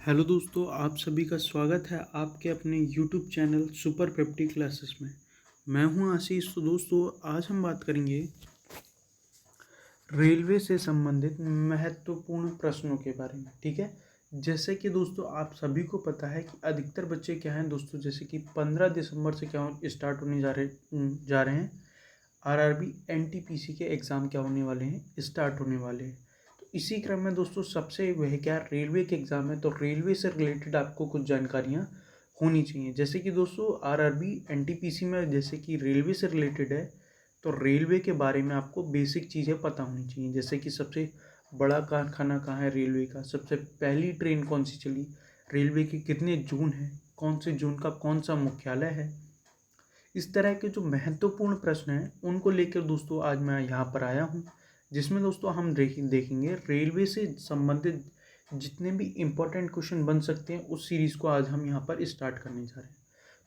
Hello दोस्तों, आप सभी का स्वागत है आपके अपने यूट्यूब चैनल सुपर 50 क्लासेस में। मैं हूं आशीष। तो दोस्तों, आज हम बात करेंगे रेलवे से संबंधित महत्वपूर्ण प्रश्नों के बारे में। ठीक है, जैसे कि दोस्तों आप सभी को पता है कि अधिकतर बच्चे क्या हैं दोस्तों, जैसे कि 15 दिसंबर से क्या स्टार्ट होने जा रहे हैं आरआरबी एनटीपीसी के एग्ज़ाम क्या होने वाले हैं, स्टार्ट होने वाले हैं। तो इसी क्रम में दोस्तों सबसे वह क्या रेलवे के एग्ज़ाम है, तो रेलवे से रिलेटेड आपको कुछ जानकारियाँ होनी चाहिए। जैसे कि दोस्तों आरआरबी एनटीपीसी में जैसे कि रेलवे से रिलेटेड है, तो रेलवे के बारे में आपको बेसिक चीज़ें पता होनी चाहिए। जैसे कि सबसे बड़ा कारखाना कहाँ है रेलवे का, सबसे पहली ट्रेन कौन सी चली, रेलवे के कितने जोन हैं, कौन से जोन का कौन सा मुख्यालय है। इस तरह के जो महत्वपूर्ण प्रश्न हैं उनको लेकर दोस्तों आज मैं यहाँ पर आया हूँ, जिसमें दोस्तों हम देखेंगे रेलवे से संबंधित जितने भी इम्पोर्टेंट क्वेश्चन बन सकते हैं उस सीरीज़ को आज हम यहाँ पर स्टार्ट करने जा रहे हैं।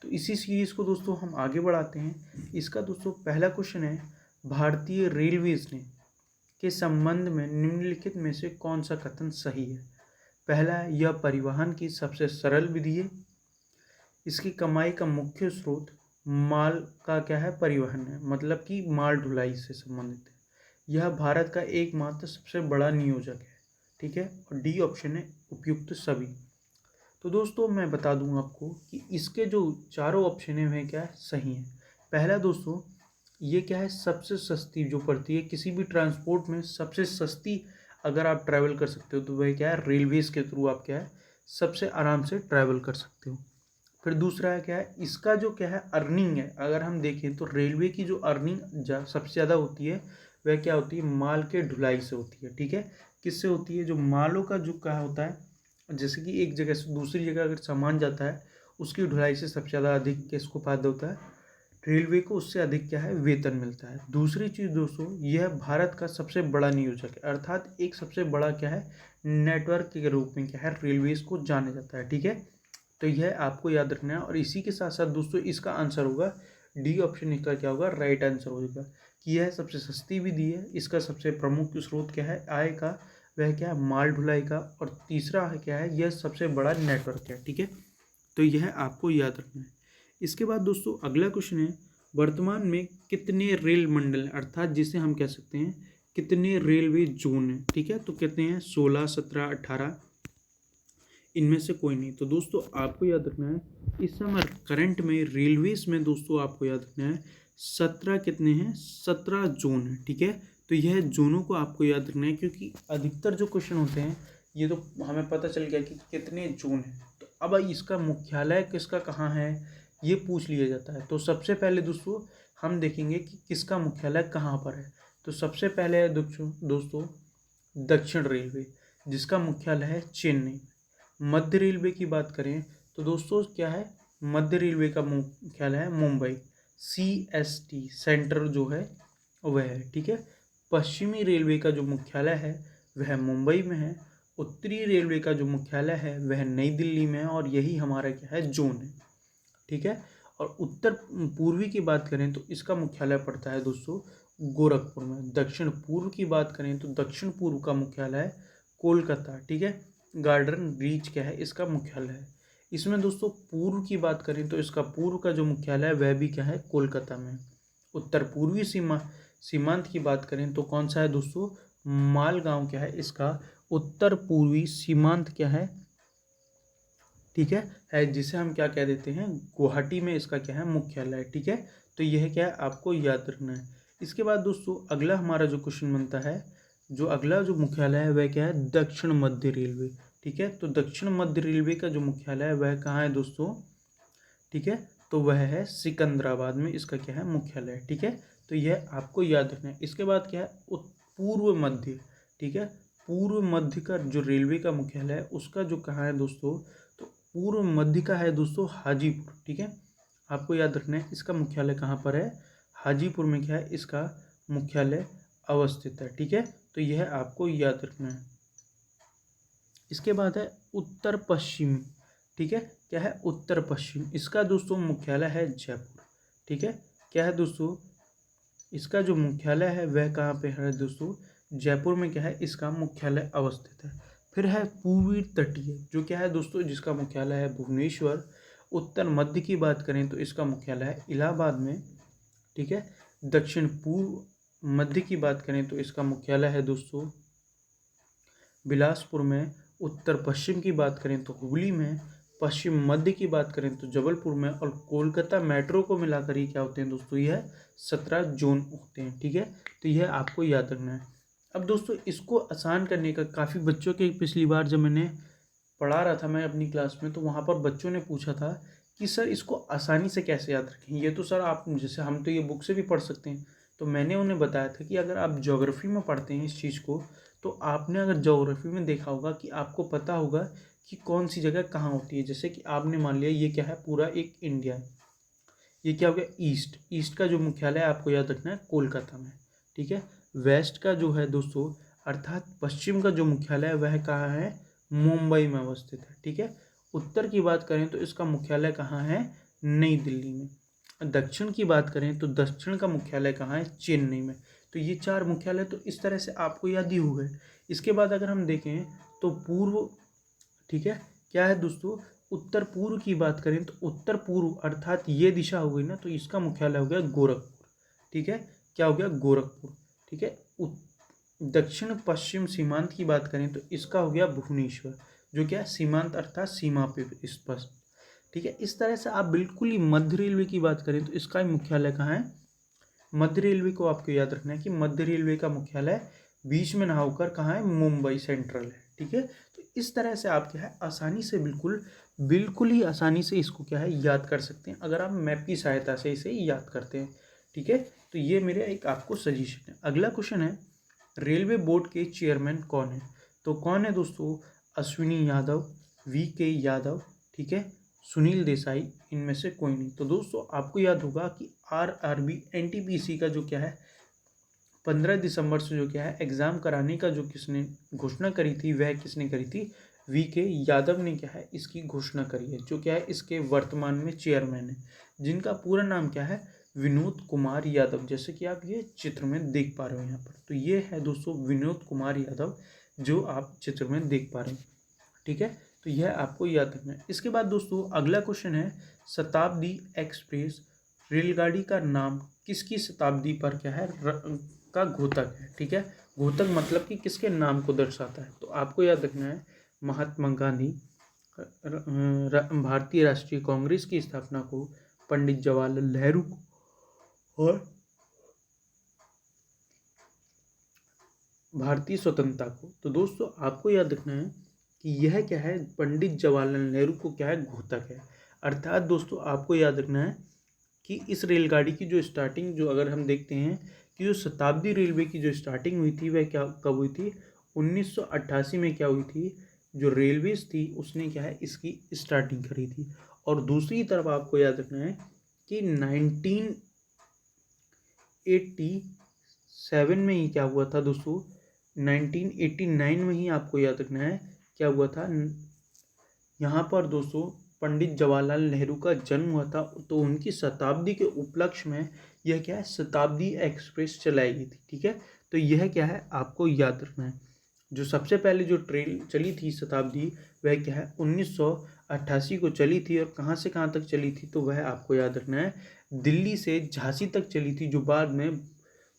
तो इसी सीरीज़ को दोस्तों हम आगे बढ़ाते हैं। इसका दोस्तों पहला क्वेश्चन है, भारतीय रेलवेज ने के संबंध में निम्नलिखित में से कौन सा कथन सही है। पहला है, यह परिवहन की सबसे सरल विधि है। इसकी कमाई का मुख्य स्रोत माल का क्या है, परिवहन है, मतलब कि माल ढुलाई से संबंधित है। यह भारत का एकमात्र सबसे बड़ा नियोजक है। ठीक है, और डी ऑप्शन है उपयुक्त सभी। तो दोस्तों मैं बता दूं आपको कि इसके जो चारों ऑप्शन है वह क्या है, सही है। पहला दोस्तों ये क्या है, सबसे सस्ती जो पड़ती है किसी भी ट्रांसपोर्ट में, सबसे सस्ती अगर आप ट्रैवल कर सकते हो तो वह क्या है, रेलवेज़ के थ्रू आप क्या है सबसे आराम से ट्रैवल कर सकते हो। फिर दूसरा है क्या है, इसका जो क्या है अर्निंग है, अगर हम देखें तो रेलवे की जो अर्निंग सबसे ज़्यादा होती है वह क्या होती है, माल के ढुलाई से होती है। ठीक है, किससे होती है, जो मालों का जो क्या होता है, जैसे कि एक जगह से दूसरी जगह अगर सामान जाता है उसकी ढुलाई से सबसे ज़्यादा अधिक किसको फायदा होता है, रेलवे को उससे अधिक क्या है वेतन मिलता है। दूसरी चीज़ दोस्तों, यह भारत का सबसे बड़ा नियोजक है, अर्थात एक सबसे बड़ा क्या है नेटवर्क के रूप में क्या है रेलवेज को जाना जाता है। ठीक है, तो यह आपको याद रखना है। और इसी के साथ साथ दोस्तों इसका आंसर होगा डी ऑप्शन, इसका क्या होगा राइट आंसर होगा कि यह सबसे सस्ती विधि है। इसका सबसे प्रमुख स्रोत क्या है आय का, वह क्या है माल ढुलाई का। और तीसरा है क्या है, यह सबसे बड़ा नेटवर्क है। ठीक है, तो यह आपको याद रखना है। इसके बाद दोस्तों अगला क्वेश्चन है, वर्तमान में कितने रेल मंडल अर्थात जिसे हम कह सकते हैं कितने रेलवे जोन हैं। ठीक है, तो कितने हैं, 16, 17, 18, इनमें से कोई नहीं। तो दोस्तों आपको याद रखना है इस समय करंट में रेलवेज में दोस्तों आपको याद रखना है 17 कितने हैं, 17 जोन है। ठीक है, तो यह जोनों को आपको याद रखना है, क्योंकि अधिकतर जो क्वेश्चन होते हैं ये तो हमें पता चल गया कि कितने जोन हैं, तो अब इसका मुख्यालय किसका कहाँ है ये पूछ लिया जाता है। तो सबसे पहले दोस्तों हम देखेंगे कि किसका मुख्यालय कहाँ पर है। तो सबसे पहले है दोस्तों दक्षिण रेलवे, जिसका मुख्यालय है चेन्नई। मध्य रेलवे की बात करें तो दोस्तों क्या है, मध्य रेलवे का मुख्यालय है मुंबई, CST सेंटर जो है वह है। ठीक है, पश्चिमी रेलवे का जो मुख्यालय है वह मुंबई में है। उत्तरी रेलवे का जो मुख्यालय है वह नई दिल्ली में है, और यही हमारा क्या है जोन है। ठीक है, और उत्तर पूर्वी की बात करें तो इसका मुख्यालय पड़ता है दोस्तों गोरखपुर में। दक्षिण पूर्व की बात करें तो दक्षिण पूर्व का मुख्यालय है कोलकाता। ठीक है, गार्डन रीच क्या है इसका मुख्यालय है। इसमें दोस्तों पूर्व की बात करें तो इसका पूर्व का जो मुख्यालय है वह भी क्या है कोलकाता में। उत्तर पूर्वी सीमांत की बात करें तो कौन सा है दोस्तों, मालगांव क्या है इसका उत्तर पूर्वी सीमांत क्या है। ठीक है जिसे हम क्या कह देते हैं, गुवाहाटी में इसका क्या है मुख्यालय। ठीक है, तो यह क्या है आपको याद रखना है। इसके बाद दोस्तों अगला हमारा जो क्वेश्चन बनता है, जो अगला जो मुख्यालय है वह क्या है, दक्षिण मध्य रेलवे। ठीक है, तो दक्षिण मध्य रेलवे का जो मुख्यालय है वह कहाँ है दोस्तों, ठीक है, तो वह है सिकंदराबाद में इसका क्या है मुख्यालय। ठीक है, तो यह आपको याद रखना है। इसके बाद क्या है पूर्व मध्य। ठीक है, पूर्व मध्य का जो रेलवे का मुख्यालय है उसका जो कहाँ है दोस्तों, तो पूर्व मध्य का है दोस्तों हाजीपुर। ठीक है, आपको याद रखना है इसका मुख्यालय कहाँ पर है, हाजीपुर में क्या है इसका मुख्यालय अवस्थित है। ठीक है, तो यह आपको याद रखना है। इसके बाद है उत्तर पश्चिमी। ठीक है, क्या है उत्तर पश्चिम, इसका दोस्तों मुख्यालय है जयपुर। ठीक है, क्या है दोस्तों, इसका जो मुख्यालय है वह कहाँ पे है दोस्तों, जयपुर में क्या है इसका मुख्यालय अवस्थित है। फिर है पूर्वी तटीय, जो क्या है दोस्तों, जिसका मुख्यालय है भुवनेश्वर। उत्तर मध्य की बात करें तो इसका मुख्यालय है इलाहाबाद में, ठीक है। दक्षिण पूर्व मध्य की बात करें तो इसका मुख्यालय है दोस्तों बिलासपुर में। उत्तर पश्चिम की बात करें तो हुगली में। पश्चिम मध्य की बात करें तो जबलपुर में। और कोलकाता मेट्रो को मिलाकर ही क्या होते हैं दोस्तों, यह 17 जोन होते हैं, ठीक है। तो यह आपको याद रखना है। अब दोस्तों इसको आसान करने का काफ़ी बच्चों के, पिछली बार जब मैंने पढ़ा रहा था मैं अपनी क्लास में, तो वहाँ पर बच्चों ने पूछा था कि सर इसको आसानी से कैसे याद रखें। ये तो सर आप, जैसे हम तो ये बुक से भी पढ़ सकते हैं, तो मैंने उन्हें बताया था कि अगर आप ज्योग्राफी में पढ़ते हैं इस चीज़ को, तो आपने अगर ज्योग्राफी में देखा होगा कि आपको पता होगा कि कौन सी जगह कहाँ होती है। जैसे कि आपने मान लिया ये क्या है, पूरा एक इंडिया है, ये क्या हो गया ईस्ट। ईस्ट का जो मुख्यालय है आपको याद रखना है कोलकाता में, ठीक है। वेस्ट का जो है दोस्तों, अर्थात पश्चिम का जो मुख्यालय है वह कहाँ है, मुंबई में अवस्थित है, ठीक है। उत्तर की बात करें तो इसका मुख्यालय कहाँ है, नई दिल्ली में। दक्षिण की बात करें तो दक्षिण का मुख्यालय कहाँ है, चेन्नई में। तो ये 4 मुख्यालय तो इस तरह से आपको याद ही हो गए। इसके बाद अगर हम देखें तो पूर्व, ठीक है, क्या है दोस्तों, उत्तर पूर्व की बात करें तो उत्तर पूर्व अर्थात ये दिशा हो गई ना, तो इसका मुख्यालय हो गया गोरखपुर, ठीक है। क्या हो गया, गोरखपुर, ठीक है। दक्षिण पश्चिम सीमांत की बात करें तो इसका हो गया भुवनेश्वर, जो क्या है सीमांत अर्थात सीमा पे स्पष्ट, ठीक है। इस तरह से आप बिल्कुल ही मध्य रेलवे की बात करें तो इसका मुख्यालय कहाँ है, मध्य रेलवे को आपको याद रखना है कि मध्य रेलवे का मुख्यालय बीच में ना होकर कहाँ है, मुंबई सेंट्रल है, ठीक है। तो इस तरह से आप क्या है आसानी से, बिल्कुल ही आसानी से इसको क्या है याद कर सकते हैं, अगर आप मैप की सहायता से इसे याद करते हैं, ठीक है। तो ये मेरे एक आपको सजेशन है। अगला क्वेश्चन है, रेलवे बोर्ड के चेयरमैन कौन है। तो कौन है दोस्तों, अश्विनी यादव, VK यादव, ठीक है, सुनील देसाई, इनमें से कोई नहीं। तो दोस्तों आपको याद होगा कि RRB NTPC का जो क्या है 15 दिसंबर से जो क्या है एग्ज़ाम कराने का जो किसने घोषणा करी थी, वह किसने करी थी, VK यादव ने क्या है इसकी घोषणा करी है, जो क्या है इसके वर्तमान में चेयरमैन है, जिनका पूरा नाम क्या है, विनोद कुमार यादव, जैसे कि आप ये चित्र में देख पा रहे हो यहाँ पर। तो ये है दोस्तों विनोद कुमार यादव, जो आप चित्र में देख पा रहे हैं, ठीक है। तो यह आपको याद रखना है। इसके बाद दोस्तों अगला क्वेश्चन है, शताब्दी एक्सप्रेस रेलगाड़ी का नाम किसकी शताब्दी पर क्या है का घोतक है, ठीक है। घोतक मतलब कि किसके नाम को दर्शाता है। तो आपको याद रखना है महात्मा गांधी, भारतीय राष्ट्रीय कांग्रेस की स्थापना को, पंडित जवाहरलाल नेहरू को, और भारतीय स्वतंत्रता को। तो दोस्तों आपको याद रखना है कि यह क्या है, पंडित जवाहरलाल नेहरू को क्या है घोतक है। अर्थात दोस्तों आपको याद रखना है कि इस रेलगाड़ी की जो स्टार्टिंग, जो अगर हम देखते हैं कि जो शताब्दी रेलवे की जो स्टार्टिंग हुई थी वह क्या कब हुई थी, 1988 में क्या हुई थी, जो रेलवेज थी उसने क्या है इसकी स्टार्टिंग करी थी। और दूसरी तरफ आपको याद रखना है कि 1987 में ही क्या हुआ था दोस्तों, 1989 में ही आपको याद रखना है क्या हुआ था, यहाँ पर दोस्तों पंडित जवाहरलाल नेहरू का जन्म हुआ था। तो उनकी शताब्दी के उपलक्ष्य में यह क्या है, शताब्दी एक्सप्रेस चलाई गई थी, ठीक है। तो यह क्या है आपको याद रखना है। जो सबसे पहले जो ट्रेन चली थी शताब्दी, वह क्या है 1988 को चली थी। और कहाँ से कहाँ तक चली थी, तो वह आपको याद रखना है दिल्ली से झांसी तक चली थी, जो बाद में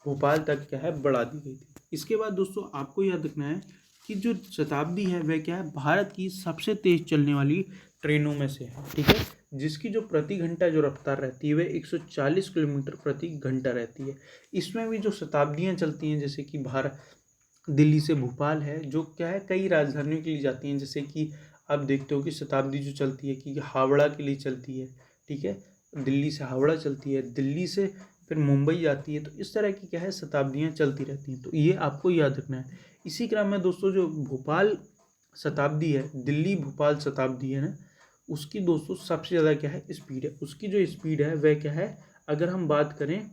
भोपाल तक क्या है बढ़ा दी गई थी। इसके बाद दोस्तों आपको याद रखना है कि जो शताब्दी है वह क्या है भारत की सबसे तेज चलने वाली ट्रेनों में से है, ठीक है, जिसकी जो प्रति घंटा जो रफ्तार रहती है वह 140 किलोमीटर प्रति घंटा रहती है। इसमें भी जो शताब्दियाँ चलती हैं, जैसे कि भारत दिल्ली से भोपाल है, जो क्या है कई राजधानियों के लिए जाती हैं। जैसे कि आप देखते हो कि शताब्दी जो चलती है कि हावड़ा के लिए चलती है, ठीक है, दिल्ली से हावड़ा चलती है, दिल्ली से फिर मुंबई जाती है। तो इस तरह की क्या है शताब्दियाँ चलती रहती हैं, तो ये आपको याद रखना है। इसी क्रम में दोस्तों जो भोपाल शताब्दी है, दिल्ली भोपाल शताब्दी है ना, उसकी दोस्तों सबसे ज़्यादा क्या है स्पीड है। उसकी जो स्पीड है वह क्या है, अगर हम बात करें,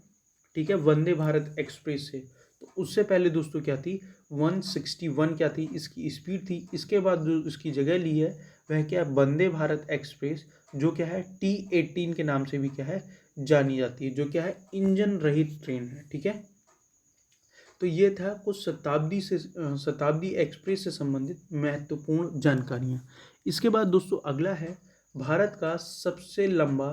ठीक है, वंदे भारत एक्सप्रेस से, तो उससे पहले दोस्तों क्या थी 161 क्या थी इसकी स्पीड थी। इसके बाद जो इसकी जगह ली है वह क्या है वंदे भारत एक्सप्रेस, जो क्या है T18 के नाम से भी क्या है जानी जाती है, जो क्या है इंजन रहित ट्रेन है, ठीक है। तो ये था कुछ शताब्दी एक्सप्रेस से संबंधित महत्वपूर्ण जानकारियाँ। इसके बाद दोस्तों अगला है, भारत का सबसे लंबा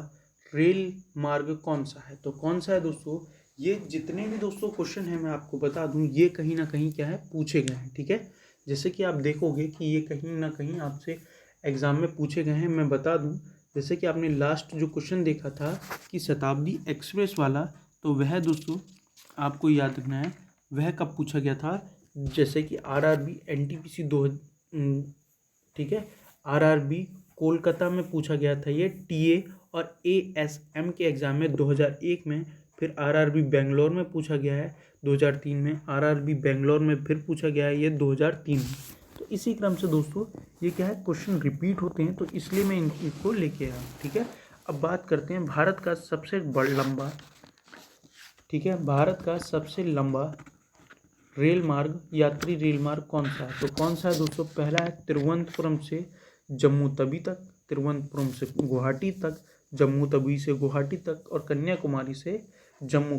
रेल मार्ग कौन सा है? तो कौन सा है दोस्तों? ये जितने भी दोस्तों क्वेश्चन हैं मैं आपको बता दूं, ये कहीं ना कहीं क्या है, पूछे गए हैं। ठीक है, जैसे कि आप देखोगे कि ये कहीं ना कहीं आपसे एग्जाम में पूछे गए हैं। मैं बता दूं, जैसे कि आपने लास्ट जो क्वेश्चन देखा था कि शताब्दी एक्सप्रेस वाला, तो वह दोस्तों आपको याद रखना है वह कब पूछा गया था। जैसे कि आरआरबी एनटीपीसी दो, ठीक है, आरआरबी कोलकाता में पूछा गया था ये टीए और एएसएम के एग्ज़ाम में 2001 में। फिर आरआरबी बेंगलोर में पूछा गया है 2003 में। आरआरबी बेंगलोर में फिर पूछा गया है ये 2003 में। तो इसी क्रम से दोस्तों ये क्या है, क्वेश्चन रिपीट होते हैं, तो इसलिए मैं इनको लेके आया। ठीक है, अब बात करते हैं भारत का सबसे लंबा, ठीक है, भारत का सबसे लंबा रेल मार्ग, यात्री रेल मार्ग कौन सा है? तो कौन सा है दोस्तों? पहला है तिरुवनंतपुरम से जम्मू तवी तक, तिरुवनंतपुरम से गुवाहाटी तक, जम्मू तवी से गुवाहाटी तक, और कन्याकुमारी से जम्मू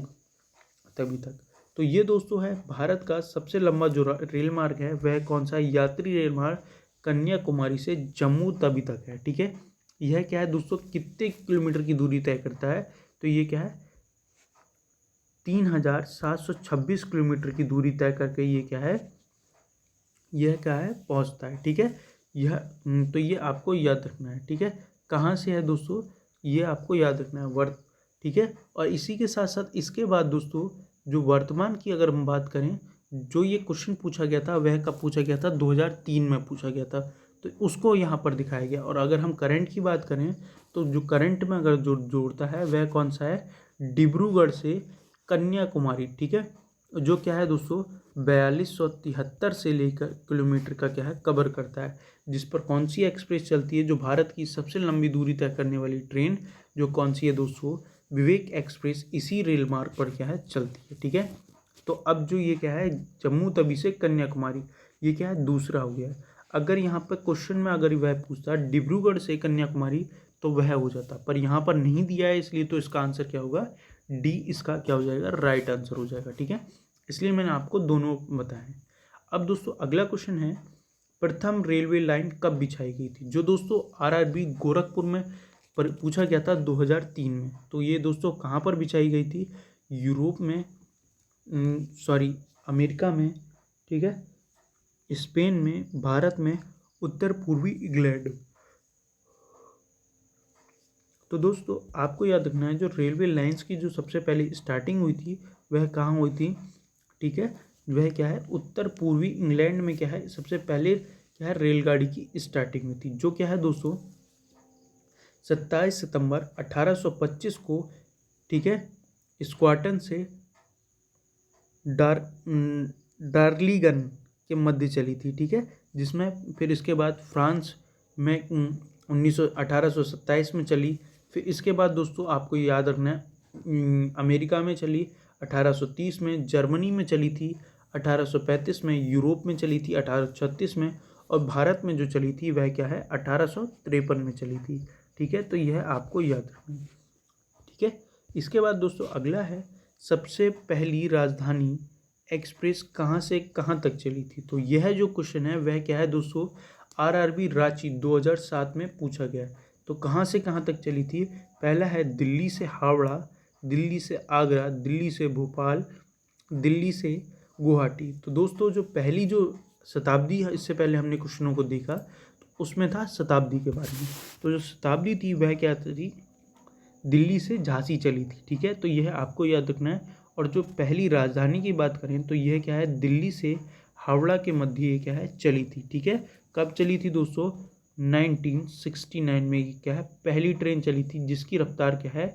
तवी तक। तो ये दोस्तों है भारत का सबसे लंबा जो रेल मार्ग है वह कौन सा है? यात्री रेल मार्ग कन्याकुमारी से जम्मू तवी तक है। ठीक है, यह क्या है दोस्तों, कितने किलोमीटर की दूरी तय करता है? तो ये क्या है, 3726 किलोमीटर की दूरी तय करके ये क्या है, यह क्या है, पहुंचता है। ठीक है, यह तो ये आपको याद रखना है। ठीक है, कहाँ से है दोस्तों, ये आपको याद रखना है ठीक है, और इसी के साथ साथ इसके बाद दोस्तों जो वर्तमान की अगर हम बात करें, जो ये क्वेश्चन पूछा गया था वह कब पूछा गया था? 2003 में पूछा गया था, तो उसको यहाँ पर दिखाया गया। और अगर हम करंट की बात करें तो जो करंट में अगर जोड़ता है वह कौन सा है? डिब्रूगढ़ से कन्याकुमारी। ठीक है, जो क्या है दोस्तों 4273 से लेकर किलोमीटर का क्या है, कवर करता है। जिस पर कौन सी एक्सप्रेस चलती है? जो भारत की सबसे लंबी दूरी तय करने वाली ट्रेन जो कौन सी है दोस्तों? विवेक एक्सप्रेस इसी रेल मार्ग पर क्या है, चलती है। ठीक है, तो अब जो ये क्या है, जम्मू तवी से कन्याकुमारी, ये क्या है, दूसरा हो गया है। अगर यहाँ पर क्वेश्चन में अगर वह पूछता डिब्रूगढ़ से कन्याकुमारी तो वह हो जाता, पर यहाँ पर नहीं दिया है, इसलिए तो इसका आंसर क्या होगा, डी इसका क्या हो जाएगा, राइट आंसर हो जाएगा। ठीक है, इसलिए मैंने आपको दोनों बताए। अब दोस्तों अगला क्वेश्चन है, प्रथम रेलवे लाइन कब बिछाई गई थी? जो दोस्तों आरआरबी गोरखपुर में पूछा गया था 2003 में। तो ये दोस्तों कहाँ पर बिछाई गई थी? यूरोप में, सॉरी अमेरिका में, ठीक है, स्पेन में, भारत में, उत्तर पूर्वी इंग्लैंड। तो दोस्तों आपको याद रखना है जो रेलवे लाइंस की जो सबसे पहले स्टार्टिंग हुई थी वह कहाँ हुई थी? ठीक है, वह क्या है, उत्तर पूर्वी इंग्लैंड में क्या है, सबसे पहले क्या है, रेलगाड़ी की स्टार्टिंग हुई थी। जो क्या है दोस्तों 27 सितंबर 1825 को, ठीक है, स्क्वाटन से डार्लिंगन के मध्य चली थी। ठीक है, जिसमें फिर इसके बाद फ्रांस में 1827 में चली। फिर इसके बाद दोस्तों आपको याद रखना है अमेरिका में चली 1830 में, जर्मनी में चली थी 1835 में, यूरोप में चली थी 1836 में, और भारत में जो चली थी वह क्या है, 1853 में चली थी। ठीक है, तो यह आपको याद रखना है। ठीक है, इसके बाद दोस्तों अगला है, सबसे पहली राजधानी एक्सप्रेस कहाँ से कहाँ तक चली थी? तो यह जो क्वेश्चन है वह क्या है दोस्तों, आरआरबी रांची 2007 में पूछा गया है। तो कहाँ से कहाँ तक चली थी? पहला है दिल्ली से हावड़ा, दिल्ली से आगरा, दिल्ली से भोपाल, दिल्ली से गुवाहाटी। तो दोस्तों जो पहली जो शताब्दी है, इससे पहले हमने क्वेश्चनों को देखा तो उसमें था शताब्दी के बारे में। तो जो शताब्दी थी वह क्या थी, दिल्ली से झांसी चली थी। ठीक है, तो यह आपको याद रखना है। और जो पहली राजधानी की बात करें तो यह क्या है, दिल्ली से हावड़ा के मध्य ये क्या है, चली थी। ठीक है, कब चली थी दोस्तों? 1969 में ये क्या है, पहली ट्रेन चली थी, जिसकी रफ्तार क्या है,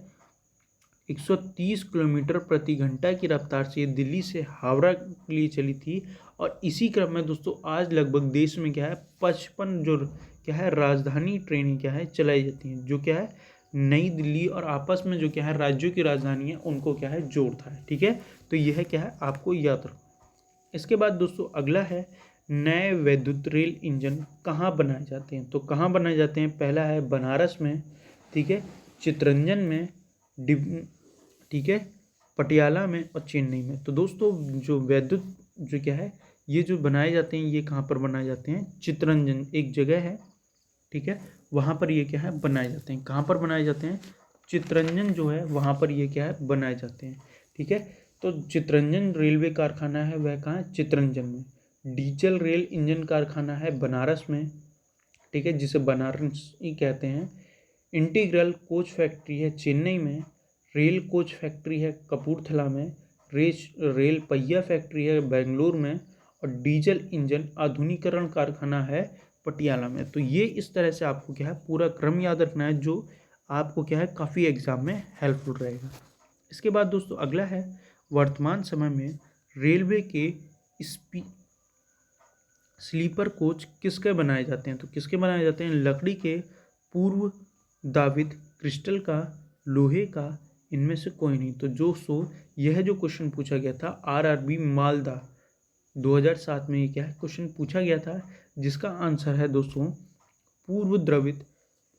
130 किलोमीटर प्रति घंटा की रफ्तार से दिल्ली से हावड़ा के लिए चली थी। और इसी क्रम में दोस्तों आज लगभग देश में क्या है, 55 जो क्या है राजधानी ट्रेनें क्या है, चलाई जाती हैं, जो क्या है नई दिल्ली और आपस में जो क्या है राज्यों की राजधानी है उनको क्या है, जोड़ता है। ठीक है, तो यह क्या है, आपको याद रखो। इसके बाद दोस्तों अगला है, नए वैद्युत रेल इंजन कहाँ बनाए जाते हैं? तो कहाँ बनाए जाते हैं? पहला है बनारस में, ठीक है, चितरंजन में, ठीक है, पटियाला में और चेन्नई में। तो दोस्तों जो विद्युत जो क्या है ये जो बनाए जाते हैं ये कहाँ पर बनाए जाते हैं, चितरंजन एक जगह है, ठीक है, वहाँ पर ये क्या है बनाए जाते हैं। कहाँ पर बनाए जाते हैं, चितरंजन जो है वहाँ पर ये क्या है बनाए जाते हैं, ठीक है। तो चितरंजन रेलवे कारखाना है वह कहाँ है, चितरंजन में। डीजल रेल इंजन कारखाना है बनारस में, ठीक है, जिसे बनारसी कहते हैं। इंटीग्रल कोच फैक्ट्री है चेन्नई में। रेल कोच फैक्ट्री है कपूरथला में। रेल पहिया फैक्ट्री है बेंगलुरु में। और डीजल इंजन आधुनिकीकरण कारखाना है पटियाला में। तो ये इस तरह से आपको क्या है पूरा क्रम याद रखना है, जो आपको क्या है काफ़ी एग्जाम में हेल्पफुल रहेगा। इसके बाद दोस्तों अगला है, वर्तमान समय में रेलवे के स्लीपर कोच किसके बनाए जाते हैं। तो किसके बनाए जाते हैं, लकड़ी के, पूर्व दावित, क्रिस्टल का, लोहे का, इनमें से कोई नहीं। तो दोस्तों यह जो क्वेश्चन पूछा गया था आरआरबी मालदा 2007 में, ये क्या है क्वेश्चन पूछा गया था, जिसका आंसर है दोस्तों पूर्व द्रवित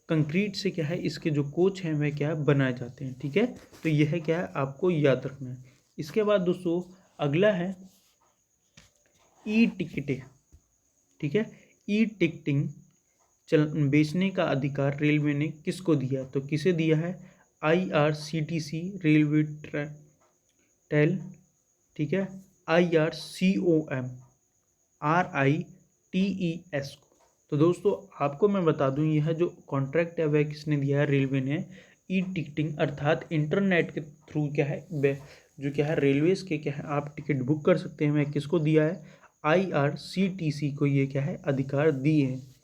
कंक्रीट से क्या है इसके जो कोच हैं वह क्या है बनाए जाते हैं, ठीक है। तो यह क्या है आपको याद रखना है। इसके बाद दोस्तों अगला है ई टिकटें, ठीक है। ई टिकटिंग बेचने का अधिकार रेलवे ने किसको दिया, तो किसे दिया है, IRCTC रेलवे टेल, ठीक है, IRCOM RITES को। तो दोस्तों आपको मैं बता दूं यह जो कॉन्ट्रैक्ट है वह किसने दिया है, रेलवे ने। ई टिकटिंग अर्थात इंटरनेट के थ्रू क्या है जो क्या है रेलवेज के क्या है आप टिकट बुक कर सकते हैं, वह किसको दिया है, IRCTC को ये क्या है अधिकार दिए हैं।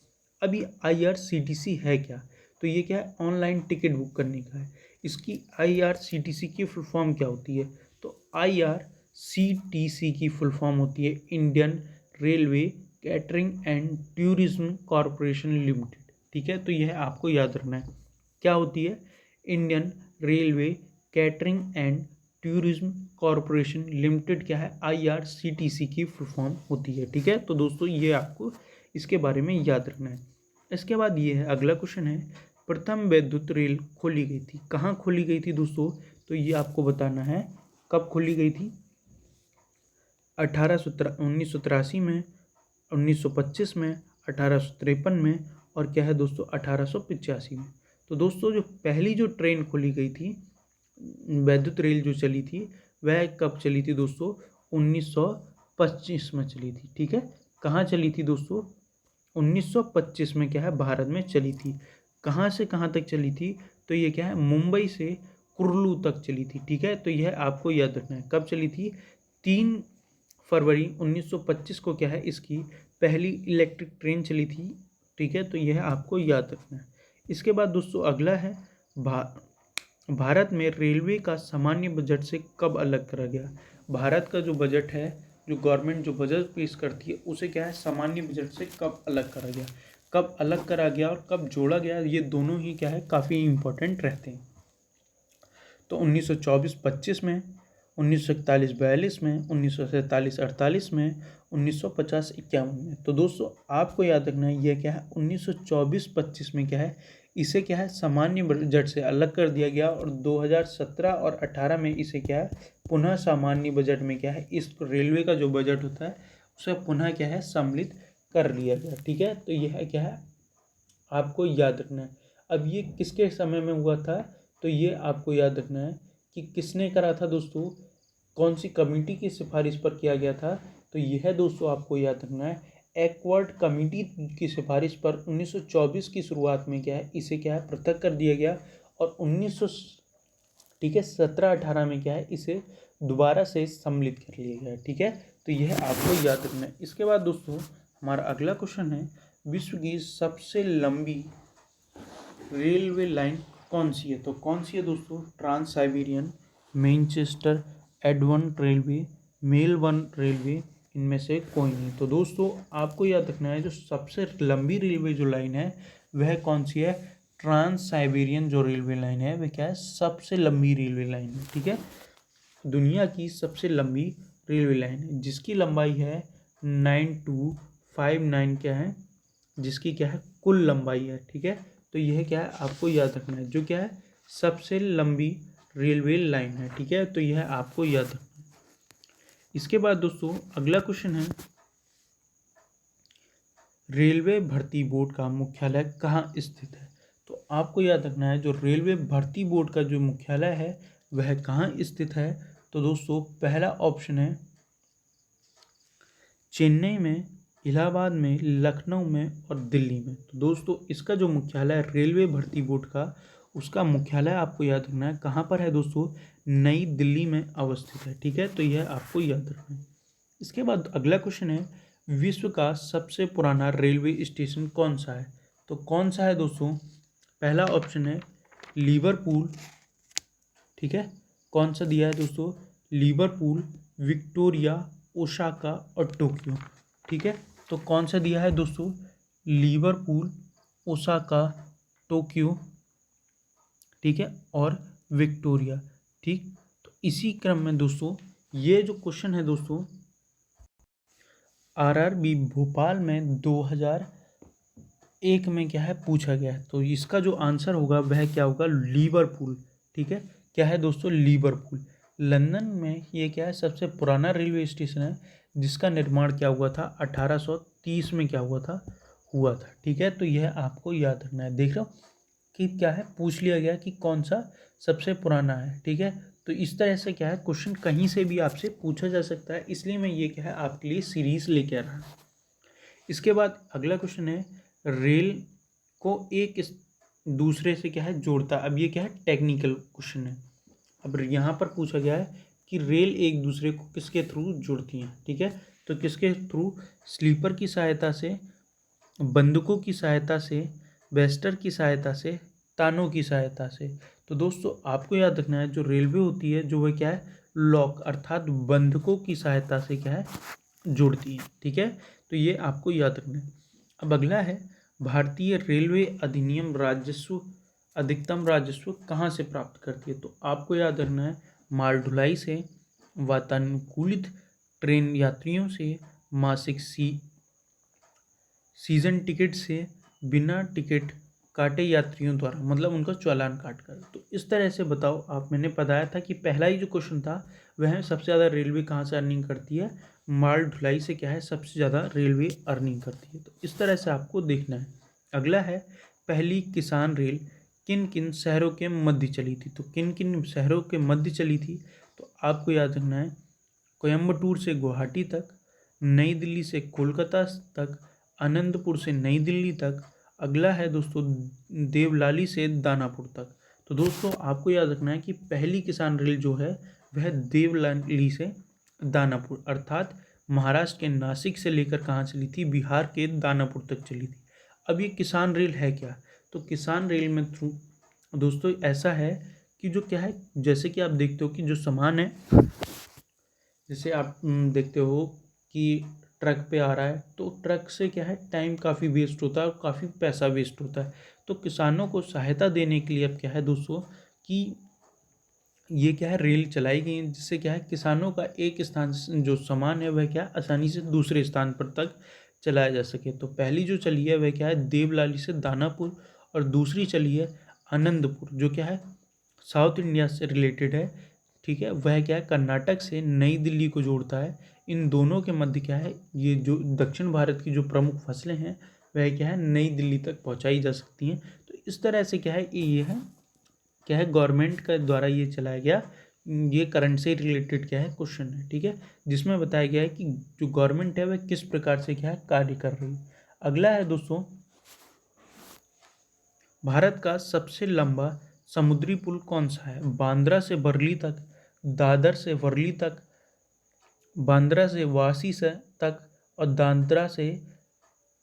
अभी IRCTC है क्या, तो ये क्या है ऑनलाइन टिकट बुक करने का है। इसकी IRCTC की फुल फॉर्म क्या होती है, तो IRCTC की फुल फॉर्म होती है Indian railway catering and tourism corporation limited, ठीक है। तो यह आपको याद रखना है क्या होती है, Indian railway catering and tourism corporation limited क्या है IRCTC की फुल फॉर्म होती है, ठीक है। तो दोस्तों ये आपको इसके बारे में याद रखना है। इसके बाद ये है अगला क्वेश्चन है, प्रथम विद्युत रेल खोली गई थी, कहाँ खोली गई थी दोस्तों, तो ये आपको बताना है कब खोली गई थी, 1983 में, 1925 में, 1853 में और क्या है दोस्तों 1885 में। तो दोस्तों जो पहली जो ट्रेन खोली गई थी वैद्युत रेल जो चली थी वह कब चली थी दोस्तों, 1925 में चली थी, ठीक है। कहाँ चली थी दोस्तों, 1925 में क्या है भारत में चली थी। कहाँ से कहाँ तक चली थी, तो ये क्या है मुंबई से कुर्लू तक चली थी, ठीक है। तो यह आपको याद रखना है कब चली थी, 3 फरवरी 1925 को क्या है इसकी पहली इलेक्ट्रिक ट्रेन चली थी, ठीक है। तो यह आपको याद रखना है। इसके बाद दोस्तों अगला है भारत में रेलवे का सामान्य बजट से कब अलग करा गया। भारत का जो बजट है, जो गवर्नमेंट जो बजट पेश करती है उसे क्या है सामान्य बजट से कब अलग करा गया, कब अलग करा गया और कब जोड़ा गया, ये दोनों ही क्या है काफ़ी इम्पोर्टेंट रहते हैं। तो 1924-25 में, 1941-42 में, 1947-48 में, 1950-51 में। तो दोस्तों आपको याद रखना है यह क्या है 1924-25 में क्या है इसे क्या है सामान्य बजट से अलग कर दिया गया और 2017 और 18 में इसे क्या है पुनः सामान्य बजट में क्या है इस रेलवे का जो बजट होता है उसे पुनः क्या है सम्मिलित कर लिया गया, ठीक है। तो यह क्या है आपको याद रखना है। अब ये किसके समय में हुआ था, तो ये आपको याद रखना है कि किसने करा था दोस्तों, कौन सी कमेटी की सिफारिश पर किया गया था। तो यह दोस्तों आपको याद रखना है एक्वर्ड कमेटी की सिफारिश पर 1924 की शुरुआत में क्या है इसे क्या है पृथक कर दिया गया और 17-18 में क्या है इसे दोबारा से सम्मिलित कर लिया गया, ठीक है। तो यह आपको याद रखना है। इसके बाद दोस्तों हमारा अगला क्वेश्चन है, विश्व की सबसे लंबी रेलवे लाइन कौन सी है, तो कौन सी है दोस्तों, trans Siberian, Manchester Edwan railway, Melbourne railway, इनमें से कोई नहीं। तो दोस्तों आपको याद रखना है जो सबसे लंबी रेलवे जो लाइन है वह कौन सी है, ट्रांस साइबेरियन जो रेलवे लाइन है वह क्या है सबसे लंबी रेलवे लाइन है, ठीक है। दुनिया की सबसे लंबी रेलवे लाइन है जिसकी लंबाई है 9259 क्या है जिसकी क्या है कुल लंबाई है, ठीक है। तो यह क्या है आपको याद रखना है जो क्या है सबसे लंबी रेलवे लाइन है, ठीक है। तो यह आपको याद रखना है। इसके बाद दोस्तों अगला क्वेश्चन है, रेलवे भर्ती बोर्ड का मुख्यालय कहाँ स्थित है। तो आपको याद रखना है जो रेलवे भर्ती बोर्ड का जो मुख्यालय है वह कहाँ स्थित है। तो दोस्तों पहला ऑप्शन है चेन्नई में, इलाहाबाद में, लखनऊ में और दिल्ली में। तो दोस्तों इसका जो मुख्यालय है रेलवे भर्ती बोर्ड का, उसका मुख्यालय आपको याद रखना है कहाँ पर है दोस्तों, नई दिल्ली में अवस्थित है, ठीक है। तो यह आपको याद रखना है। इसके बाद अगला क्वेश्चन है, विश्व का सबसे पुराना रेलवे स्टेशन कौन सा है। तो कौन सा है दोस्तों, पहला ऑप्शन है लिवरपूल, ठीक है। कौन सा दिया है दोस्तों, लिवरपूल, विक्टोरिया, ओसाका और टोक्यो, ठीक है। तो कौन सा दिया है दोस्तों, लिवरपूल, ओसाका, टोक्यो, ठीक है, और विक्टोरिया, ठीक। तो इसी क्रम में दोस्तों ये जो क्वेश्चन है दोस्तों आरआरबी भोपाल में 2001 में क्या है पूछा गया है। तो इसका जो आंसर होगा वह क्या होगा, लिवरपूल, ठीक है। क्या है दोस्तों, लिवरपूल। लंदन में ये क्या है, सबसे पुराना रेलवे स्टेशन है जिसका निर्माण क्या हुआ था, 1830 में क्या हुआ था, ठीक है। तो यह आपको याद रखना है। देख रहे हो कि क्या है, पूछ लिया गया कि कौन सा सबसे पुराना है, ठीक है। तो इस तरह से क्या है, क्वेश्चन कहीं से भी आपसे पूछा जा सकता है, इसलिए मैं ये क्या है आपके लिए सीरीज लेके आ रहा हूँ। इसके बाद अगला क्वेश्चन है, रेल को एक दूसरे से क्या है जोड़ता है। अब ये क्या है, टेक्निकल क्वेश्चन है। अब यहाँ पर पूछा गया है कि रेल एक दूसरे को किसके थ्रू जुड़ती हैं, ठीक है। तो किसके थ्रू, स्लीपर की सहायता से, बंदूकों की सहायता से, वेस्टर की सहायता से, तानों की सहायता से। तो दोस्तों आपको याद रखना है जो रेलवे होती है जो वह क्या है, लॉक अर्थात बंधकों की सहायता से क्या है जुड़ती है, ठीक है। तो ये आपको याद रखना है। अब अगला है, भारतीय रेलवे अधिनियम राजस्व, अधिकतम राजस्व कहाँ से प्राप्त करती है। तो आपको याद रखना है माल ढुलाई से, वातानुकूलित ट्रेन यात्रियों से, मासिक सीजन टिकट से, बिना टिकट काटे यात्रियों द्वारा, मतलब उनका चालान काट कर। तो इस तरह से बताओ आप, मैंने बताया था कि पहला ही जो क्वेश्चन था वह सबसे ज़्यादा रेलवे कहाँ से अर्निंग करती है, माल ढुलाई से क्या है सबसे ज़्यादा रेलवे अर्निंग करती है। तो इस तरह से आपको देखना है। अगला है, पहली किसान रेल किन किन शहरों के मध्य चली थी। तो किन किन शहरों के मध्य चली थी, तो आपको याद रखना है कोयम्बटूर से गुवाहाटी तक, नई दिल्ली से कोलकाता तक, आनंदपुर से नई दिल्ली तक। अगला है दोस्तों देवलाली से दानापुर तक। तो दोस्तों आपको याद रखना है कि पहली किसान रेल जो है वह देवलाली से दानापुर अर्थात महाराष्ट्र के नासिक से लेकर कहाँ चली थी, बिहार के दानापुर तक चली थी। अब ये किसान रेल है क्या, तो किसान रेल में थ्रू दोस्तों ऐसा है कि जो क्या है, जैसे कि आप देखते हो कि जो सामान है, जैसे आप देखते हो कि ट्रक पे आ रहा है, तो ट्रक से क्या है टाइम काफ़ी वेस्ट होता है और काफ़ी पैसा वेस्ट होता है। तो किसानों को सहायता देने के लिए अब क्या है दोस्तों कि ये क्या है रेल चलाई गई है, जिससे क्या है किसानों का एक स्थान जो सामान है वह क्या है आसानी से दूसरे स्थान पर तक चलाया जा सके। तो पहली जो चली है वह क्या है देवलाली से दानापुर, और दूसरी चली है आनंदपुर जो क्या है साउथ इंडिया से रिलेटेड है, ठीक है। वह क्या है कर्नाटक से नई दिल्ली को जोड़ता है। इन दोनों के मध्य क्या है, ये जो दक्षिण भारत की जो प्रमुख फसलें हैं वह क्या है नई दिल्ली तक पहुंचाई जा सकती हैं। तो इस तरह से क्या है ये है क्या है गवर्नमेंट के द्वारा ये चलाया गया, ये करंट से रिलेटेड क्या है क्वेश्चन है, ठीक है, जिसमें बताया गया है कि जो गवर्नमेंट है वह किस प्रकार से क्या है कार्य कर रही है। अगला है दोस्तों, भारत का सबसे लंबा समुद्री पुल कौन सा है। बांद्रा से बरली तक, दादर से वर्ली तक, बांद्रा से वासी से तक, और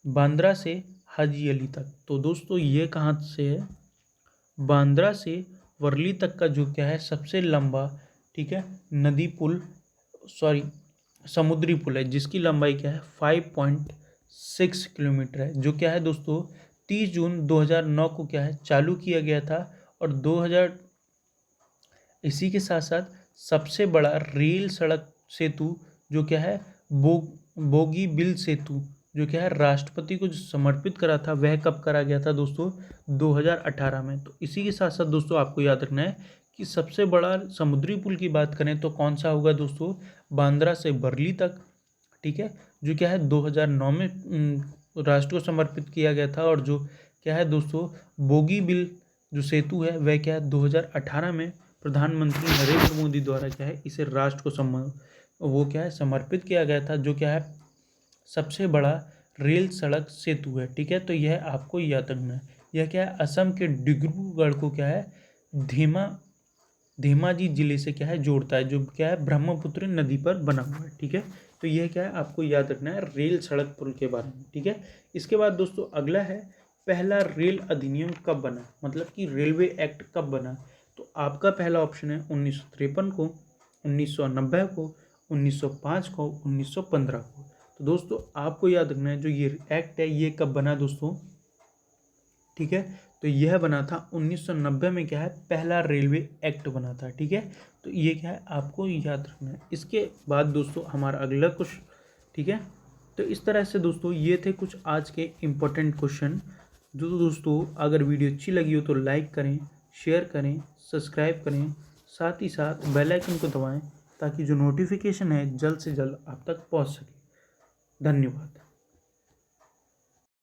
बांद्रा से हाजी अली तक। तो दोस्तों ये कहाँ से है, बांद्रा से वर्ली तक का जो क्या है सबसे लंबा, ठीक है, नदी पुल समुद्री पुल है, जिसकी लंबाई क्या है 5.6 किलोमीटर है, जो क्या है दोस्तों 30 जून 2009 को क्या है चालू किया गया था। और 2000 इसी के साथ साथ सबसे बड़ा रेल सड़क सेतु जो क्या है बोगीबिल सेतु जो क्या है राष्ट्रपति को जो समर्पित करा था वह कब करा गया था दोस्तों 2018 में। तो इसी के साथ साथ दोस्तों आपको याद रखना है कि सबसे बड़ा समुद्री पुल की बात करें तो कौन सा होगा दोस्तों, बांद्रा से वर्ली तक, ठीक है, जो क्या है 2009 में राष्ट्र को समर्पित किया गया था। और जो क्या है दोस्तों, बोगीबिल जो सेतु है वह क्या है 2018 में प्रधानमंत्री नरेंद्र मोदी द्वारा क्या है इसे राष्ट्र को वो क्या है समर्पित किया गया था, जो क्या है सबसे बड़ा रेल सड़क सेतु है, ठीक है। तो यह आपको याद रखना है। यह क्या है असम के डिब्रूगढ़ को क्या है धेमाजी जिले से क्या है जोड़ता है, जो क्या है ब्रह्मपुत्र नदी पर बना हुआ है, ठीक है। तो यह क्या है आपको याद रखना है रेल सड़क पुल के बारे में, ठीक है। इसके बाद दोस्तों अगला है पहला रेल अधिनियम कब बना, मतलब कि रेलवे एक्ट कब बना। तो आपका पहला ऑप्शन है 1953 को, 1990 को, 1905 को, 1915 को। तो दोस्तों आपको याद रखना है जो ये एक्ट है ये कब बना दोस्तों, ठीक है। तो यह बना था 1990 में, क्या है पहला रेलवे एक्ट बना था, ठीक है। तो ये क्या है आपको याद रखना है। इसके बाद दोस्तों हमारा अगला कुछ, ठीक है। तो इस तरह से दोस्तों ये थे कुछ आज के इम्पोर्टेंट क्वेश्चन। जो दोस्तों अगर वीडियो अच्छी लगी हो तो लाइक करें, शेयर करें, सब्सक्राइब करें, साथ ही साथ बेल आइकन को दबाएं ताकि जो नोटिफिकेशन है जल्द से जल्द आप तक पहुंच सके। धन्यवाद।